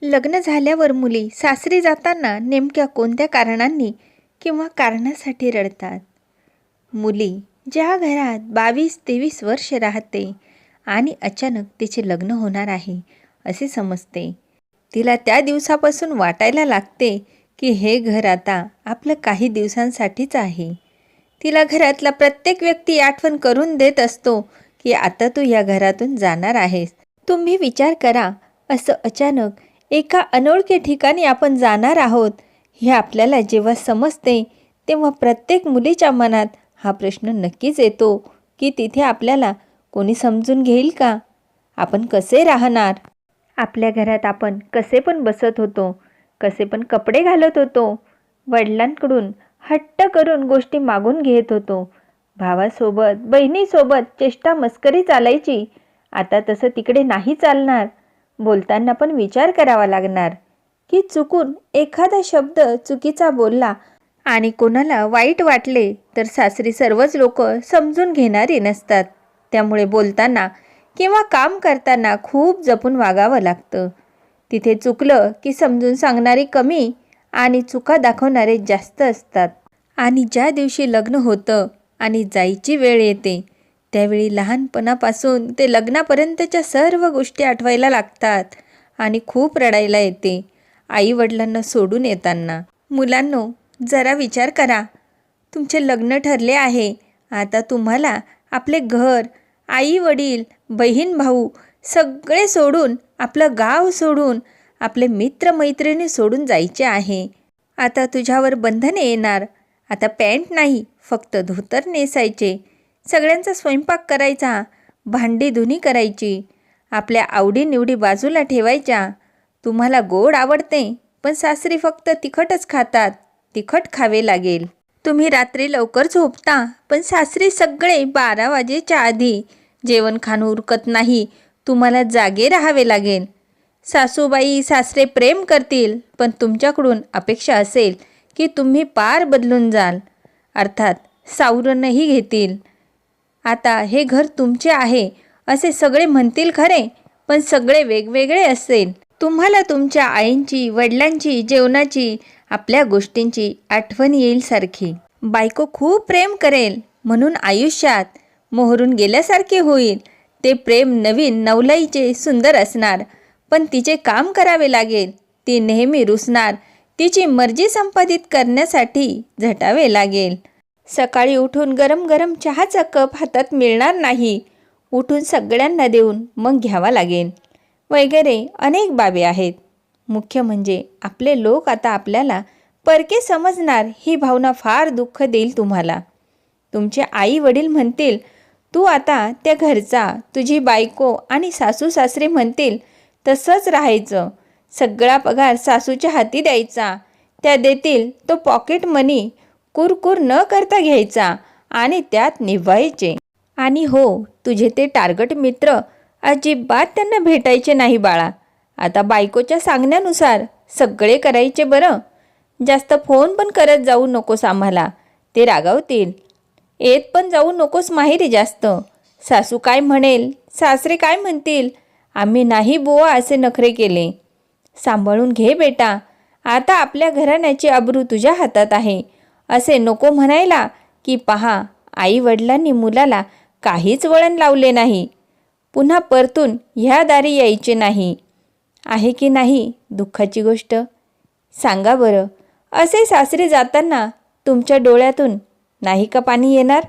लग्न झाल्यावर मुली सासरी जाताना नेमक्या कोणत्या कारणांनी किंवा कारणासाठी रडतात? मुली ज्या घरात 22-23 वर्ष राहते आणि अचानक तिचे लग्न होणार आहे असे समजते, तिला त्या दिवसापासून वाटायला लागते की हे घर आता आपलं काही दिवसांसाठीच आहे. तिला घरातला प्रत्येक व्यक्ती आठवण करून देत असतो की आता तू या घरातून जाणार आहेस. तुम्ही विचार करा, असं अचानक एका अनोळखी ठिकाणी आपण जाणार आहोत हे आपल्याला जेव्हा समजते तेव्हा प्रत्येक मुलीच्या मनात हा प्रश्न नक्कीच येतो की तिथे आपल्याला कोणी समजून घेईल का? आपण कसे राहणार? आपल्या घरात आपण कसे पण बसत होतो, कसे पण कपडे घालत होतो, वडिलांकडून हट्ट करून गोष्टी मागून घेत होतो, भावासोबत बहिणीसोबत चेष्टा मस्करी चालायची. आता तसं तिकडे नाही चालणार. बोलताना पण विचार करावा लागणार की चुकून एखादा शब्द चुकीचा बोलला आणि कोणाला वाईट वाटले तर सासरी सर्वच लोक समजून घेणारी नसतात. त्यामुळे बोलताना किंवा काम करताना खूप जपून वागावं लागतं. तिथे चुकलं की समजून सांगणारे कमी आणि चुका दाखवणारे जास्त असतात. आणि ज्या दिवशी लग्न होतं आणि जायची वेळ येते त्यावेळी लहानपणापासून ते लग्नापर्यंतच्या सर्व गोष्टी आठवायला लागतात आणि खूप रडायला येते. आईवडिलांना सोडून येताना. मुलांनो, जरा विचार करा, तुमचे लग्न ठरले आहे. आता तुम्हाला आपले घर, आई वडील, बहीण भाऊ सगळे सोडून, आपलं गाव सोडून, आपले मित्रमैत्रिणी सोडून जायचे आहे. आता तुझ्यावर बंधने येणार. आता पॅन्ट नाही, फक्त धोतर नेसायचे. सगळ्यांचा स्वयंपाक करायचा, भांडी धुणी करायची, आपल्या आवडीनिवडी बाजूला ठेवायच्या. तुम्हाला गोड आवडते पण सासरी फक्त तिखटच खातात, तिखट खावे लागेल. तुम्ही रात्री लवकर झोपता पण सासरी सगळे 12 वाजेच्या आधी. जेवण खाणं उरकत नाही, तुम्हाला जागे राहावे लागेल. सासूबाई सासरे प्रेम करतील पण तुमच्याकडून अपेक्षा असेल की तुम्ही पार बदलून जाल, अर्थात सावरूनही घेतील. आता हे घर तुमचे आहे असे सगळे म्हणतील खरे, पण सगळे वेगवेगळे असेल. तुम्हाला तुमच्या आईंची, वडिलांची, जेवणाची, आपल्या गोष्टींची आठवण येईल सारखी. बायको खूप प्रेम करेल म्हणून आयुष्यात मोहरून गेल्यासारखे होईल. ते प्रेम नवीन नवलाईचे सुंदर असणार, पण तिचे काम करावे लागेल. ती नेहमी रुसणार, तिची मर्जी संपादित करण्यासाठी झटावे लागेल. सकाळी उठून गरम गरम चहाचा कप हातात मिळणार नाही, उठून सगळ्यांना देऊन मग घ्यावा लागेल, वगैरे अनेक बाबी आहेत. मुख्य म्हणजे आपले लोक आता आपल्याला परके समजणार ही भावना फार दुःख देईल तुम्हाला. तुमचे आई वडील म्हणतील तू आता त्या घरचा, तुझी बायको आणि सासू सासरे म्हणतील तसंच राहायचं. सगळा पगार सासूच्या हाती द्यायचा, त्या देतील तो पॉकेट मनी कुरकुर न करता घ्यायचा आणि त्यात निभायचे. आणि हो, तुझे ते टार्गेट मित्र अजिबात त्यांना भेटायचे नाही बाळा. आता बायकोच्या सांगण्यानुसार सगळे करायचे बरं. जास्त फोन पण करत जाऊ नकोस आम्हाला, ते रागावतील. येत पण जाऊ नकोस माहेरी जास्त. सासू काय म्हणेल, सासरे काय म्हणतील, आम्ही नाही बुवा असे नखरे केले. सांभाळून घे बेटा, आता आपल्या घराण्याची अब्रू तुझ्या हातात आहे असे नको म्हणायला की पहा आई वडिलांनी मुलाला काहीच वळण लावले नाही. पुन्हा परतून ह्या दारी यायचे नाही. आहे की नाही दुःखाची गोष्ट? सांगा बरं. असे सासरे जाताना तुमच्या डोळ्यातून नाही का पाणी येणार?